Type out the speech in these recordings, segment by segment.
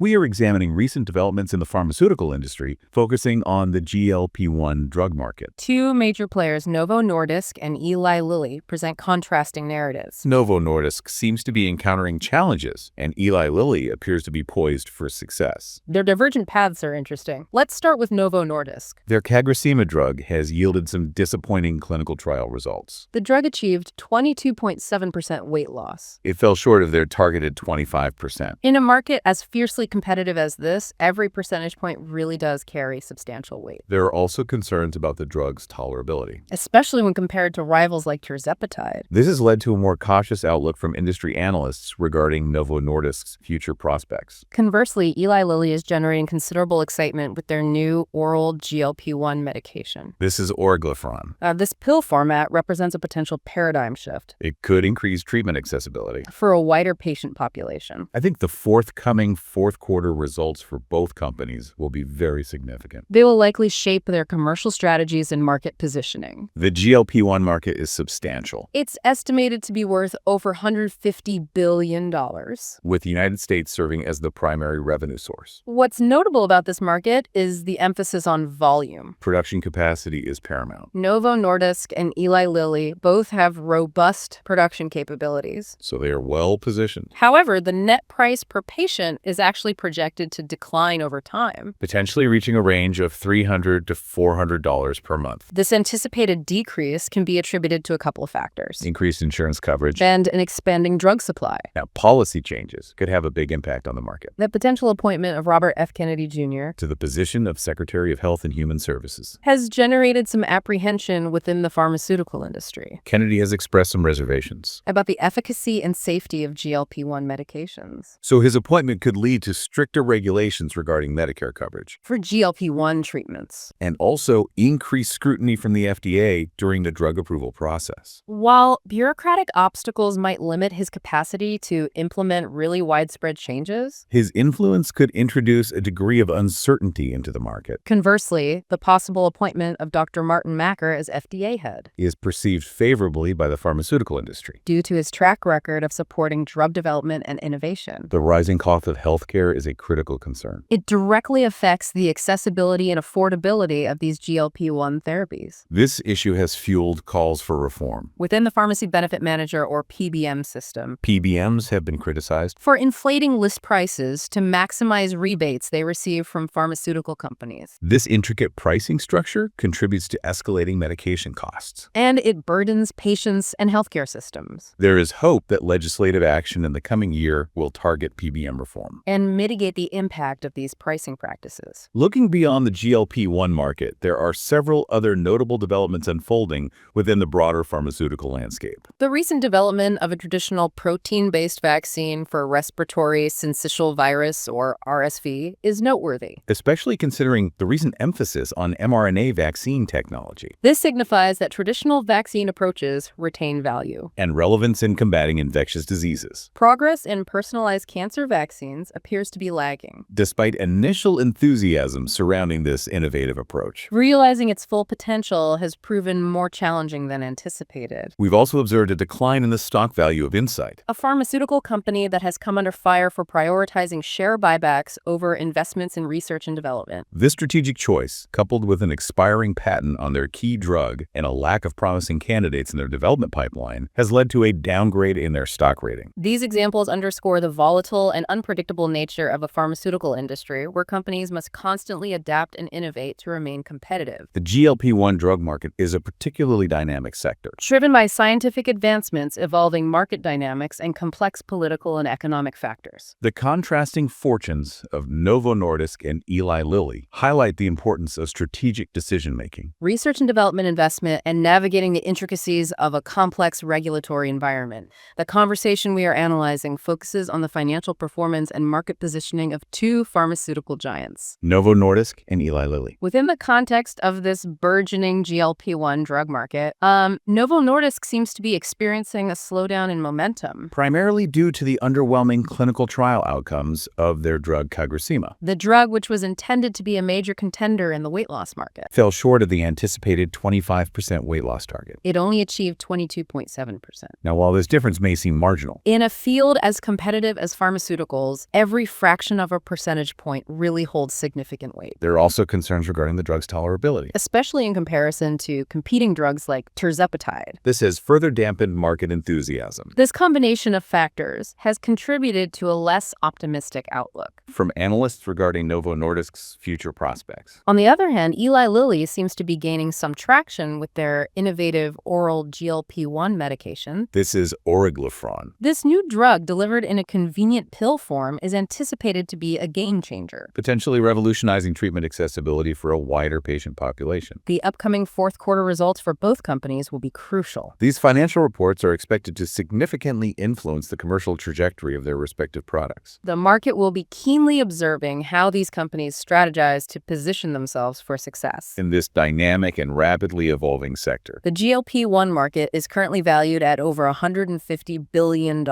We are examining recent developments in the pharmaceutical industry, focusing on the GLP-1 drug market. Two major players, Novo Nordisk and Eli Lilly, present contrasting narratives. Novo Nordisk seems to be encountering challenges, and Eli Lilly appears to be poised for success. Their divergent paths are interesting. Let's start with Novo Nordisk. Their Kagara drug has yielded some disappointing clinical trial results. The drug achieved 22.7% weight loss. It fell short of their targeted 25%. In a market as fiercely competitive as this, every percentage point really does carry substantial weight. There are also concerns about the drug's tolerability, especially when compared to rivals like tirzepatide. This has led to a more cautious outlook from industry analysts regarding Novo Nordisk's future prospects. Conversely, Eli Lilly is generating considerable excitement with their new oral GLP-1 medication. This is orgliflozin. This pill format represents a potential paradigm shift. It could increase treatment accessibility for a wider patient population. I think the forthcoming fourth quarter results for both companies will be very significant. They will likely shape their commercial strategies and market positioning. The GLP-1 market is substantial. It's estimated to be worth over $150 billion, with the United States serving as the primary revenue source. What's notable about this market is the emphasis on volume. Production capacity is paramount. Novo Nordisk and Eli Lilly both have robust production capabilities, so they are well positioned. However, the net price per patient is actually projected to decline over time, potentially reaching a range of $300 to $400 per month. This anticipated decrease can be attributed to a couple of factors: increased insurance coverage and an expanding drug supply. Now, policy changes could have a big impact on the market. The potential appointment of Robert F. Kennedy Jr. to the position of Secretary of Health and Human Services has generated some apprehension within the pharmaceutical industry. Kennedy has expressed some reservations about the efficacy and safety of GLP-1 medications. So his appointment could lead to stricter regulations regarding Medicare coverage for GLP-1 treatments, and also increased scrutiny from the FDA during the drug approval process. While bureaucratic obstacles might limit his capacity to implement really widespread changes, his influence could introduce a degree of uncertainty into the market. Conversely, the possible appointment of Dr. Martin Macker as FDA head is perceived favorably by the pharmaceutical industry due to his track record of supporting drug development and innovation. The rising cost of healthcare is a critical concern. It directly affects the accessibility and affordability of these GLP-1 therapies. This issue has fueled calls for reform within the Pharmacy Benefit Manager or PBM system. PBMs have been criticized for inflating list prices to maximize rebates they receive from pharmaceutical companies. This intricate pricing structure contributes to escalating medication costs, and it burdens patients and healthcare systems. There is hope that legislative action in the coming year will target PBM reform and mitigate the impact of these pricing practices. Looking beyond the GLP-1 market, there are several other notable developments unfolding within the broader pharmaceutical landscape. The recent development of a traditional protein-based vaccine for respiratory syncytial virus, or RSV, is noteworthy, especially considering the recent emphasis on mRNA vaccine technology. This signifies that traditional vaccine approaches retain value and relevance in combating infectious diseases. Progress in personalized cancer vaccines appears to be lagging, despite initial enthusiasm surrounding this innovative approach. Realizing its full potential has proven more challenging than anticipated. We've also observed a decline in the stock value of Insight, a pharmaceutical company that has come under fire for prioritizing share buybacks over investments in research and development. This strategic choice, coupled with an expiring patent on their key drug and a lack of promising candidates in their development pipeline, has led to a downgrade in their stock rating. These examples underscore the volatile and unpredictable nature of a pharmaceutical industry where companies must constantly adapt and innovate to remain competitive. The GLP-1 drug market is a particularly dynamic sector, driven by scientific advancements, evolving market dynamics, and complex political and economic factors. The contrasting fortunes of Novo Nordisk and Eli Lilly highlight the importance of strategic decision-making, research and development investment, and navigating the intricacies of a complex regulatory environment. The conversation we are analyzing focuses on the financial performance and market positioning of two pharmaceutical giants, Novo Nordisk and Eli Lilly. Within the context of this burgeoning GLP-1 drug market, Novo Nordisk seems to be experiencing a slowdown in momentum, primarily due to the underwhelming clinical trial outcomes of their drug Kagara. The drug, which was intended to be a major contender in the weight loss market, fell short of the anticipated 25% weight loss target. It only achieved 22.7%. Now, while this difference may seem marginal, in a field as competitive as pharmaceuticals, every every fraction of a percentage point really holds significant weight, There are also concerns regarding the drug's tolerability. especially in comparison to competing drugs like tirzepatide. This has further dampened market enthusiasm. This combination of factors has contributed to a less optimistic outlook. From analysts regarding Novo Nordisk's future prospects. On the other hand, Eli Lilly seems to be gaining some traction with their innovative oral GLP-1 medication. This is orforglipron. This new drug delivered in a convenient pill form is anticipated to be a game changer. Potentially revolutionizing treatment accessibility for a wider patient population. The upcoming fourth quarter results for both companies will be crucial. These financial reports are expected to significantly influence the commercial trajectory of their respective products. The market will be keenly observing how these companies strategize to position themselves for success. In this dynamic and rapidly evolving sector, The GLP-1 market is currently valued at over $150 billion.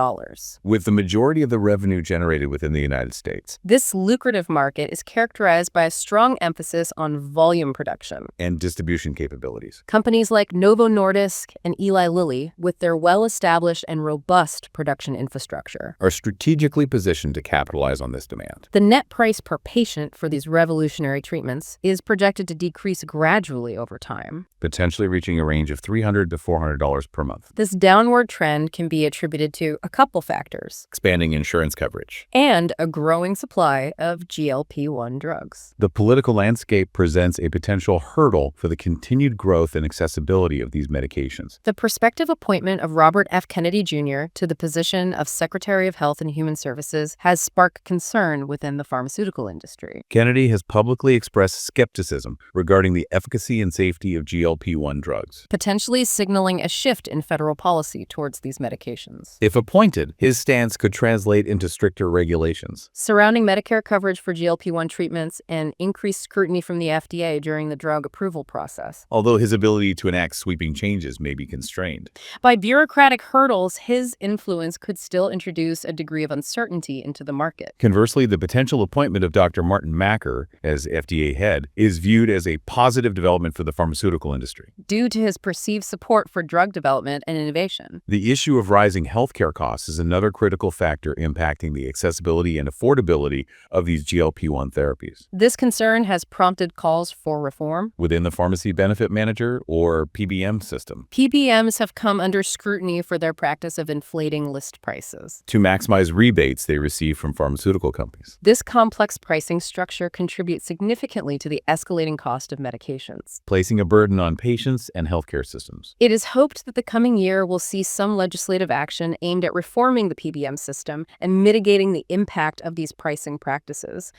with the majority of the revenue generated within the United States This lucrative market is characterized by a strong emphasis on volume production. and distribution capabilities. Companies like Novo Nordisk and Eli Lilly, with their well-established and robust production infrastructure, Are strategically positioned to capitalize on this demand. the net price per patient for these revolutionary treatments is projected to decrease gradually over time. Potentially reaching a range of $300 to $400 per month. This downward trend can be attributed to a couple factors Expanding insurance coverage. and a growing supply of GLP-1 drugs. The political landscape presents a potential hurdle for the continued growth and accessibility of these medications. The prospective appointment of Robert F. Kennedy Jr. to the position of Secretary of Health and Human Services has sparked concern within the pharmaceutical industry. Kennedy has publicly expressed skepticism regarding the efficacy and safety of GLP-1 drugs. Potentially signaling a shift in federal policy towards these medications. If appointed, his stance could translate into stricter regulations. Surrounding Medicare coverage for GLP-1 treatments and increased scrutiny from the FDA during the drug approval process. Although his ability to enact sweeping changes may be constrained. By bureaucratic hurdles, his influence could still introduce a degree of uncertainty into the market. Conversely, the potential appointment of Dr. Martin Macker as FDA head is viewed as a positive development for the pharmaceutical industry. Due to his perceived support for drug development and innovation. The issue of rising healthcare costs is another critical factor impacting the accessibility and affordability of these GLP-1 therapies. This concern has prompted calls for reform. Within the pharmacy benefit manager or PBM system, PBMs have come under scrutiny for their practice of inflating list prices. to maximize rebates they receive from pharmaceutical companies. This complex pricing structure contributes significantly to the escalating cost of medications. Placing a burden on patients and healthcare systems. It is hoped that the coming year will see some legislative action aimed at reforming the PBM system and mitigating the impact of these pricing practices.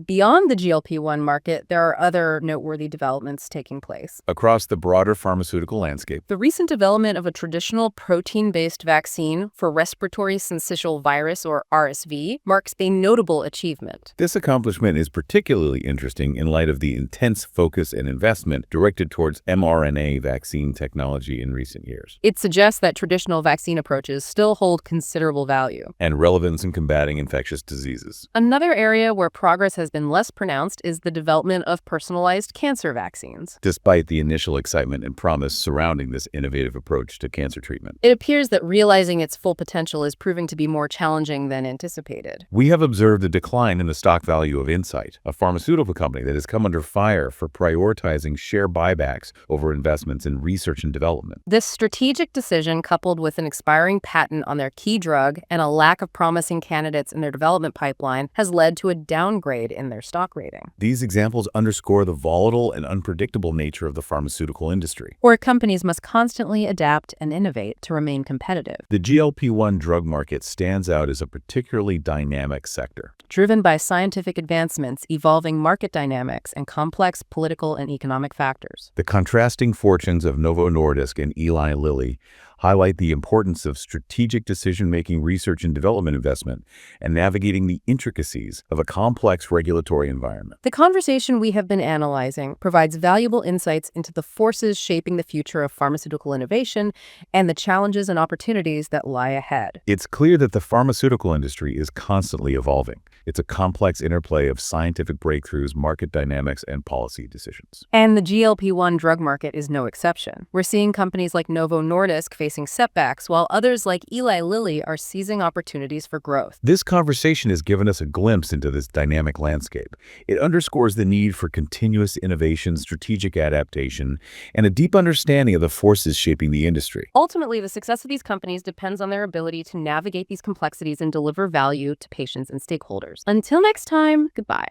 Beyond the GLP-1 market, there are other noteworthy developments taking place. Across the broader pharmaceutical landscape, The recent development of a traditional protein-based vaccine for respiratory syncytial virus, or RSV, marks a notable achievement. this accomplishment is particularly interesting in light of the intense focus and investment directed towards mRNA vaccine technology in recent years, It suggests that traditional vaccine approaches still hold considerable value. and relevance in combating infectious diseases. Another area where progress has been less pronounced is the development of personalized cancer vaccines. Despite the initial excitement and promise surrounding this innovative approach to cancer treatment, It appears that realizing its full potential is proving to be more challenging than anticipated. we have observed a decline in the stock value of Incyte, a pharmaceutical company that has come under fire for prioritizing share buybacks over investments in research and development. This strategic decision, coupled with an expiring patent on their key drug and a lack of promising candidates in their development pipeline, has led to a downgrade in their stock rating. These examples underscore the volatile and unpredictable nature of the pharmaceutical industry. Where companies must constantly adapt and innovate to remain competitive. The GLP-1 drug market stands out as a particularly dynamic sector. Driven by scientific advancements, evolving market dynamics, and complex political and economic factors. The contrasting fortunes of Novo Nordisk and Eli Lilly highlight the importance of strategic decision-making, research and development investment, and navigating the intricacies of a complex regulatory environment. The conversation we have been analyzing provides valuable insights into the forces shaping the future of pharmaceutical innovation and the challenges and opportunities that lie ahead. It's clear that the pharmaceutical industry is constantly evolving. It's a complex interplay of scientific breakthroughs, market dynamics, and policy decisions. And the GLP-1 drug market is no exception. We're seeing companies like Novo Nordisk face facing setbacks, while others like Eli Lilly are seizing opportunities for growth. This conversation has given us a glimpse into this dynamic landscape. It underscores the need for continuous innovation, strategic adaptation, and a deep understanding of the forces shaping the industry. Ultimately, the success of these companies depends on their ability to navigate these complexities and deliver value to patients and stakeholders. Until next time, goodbye.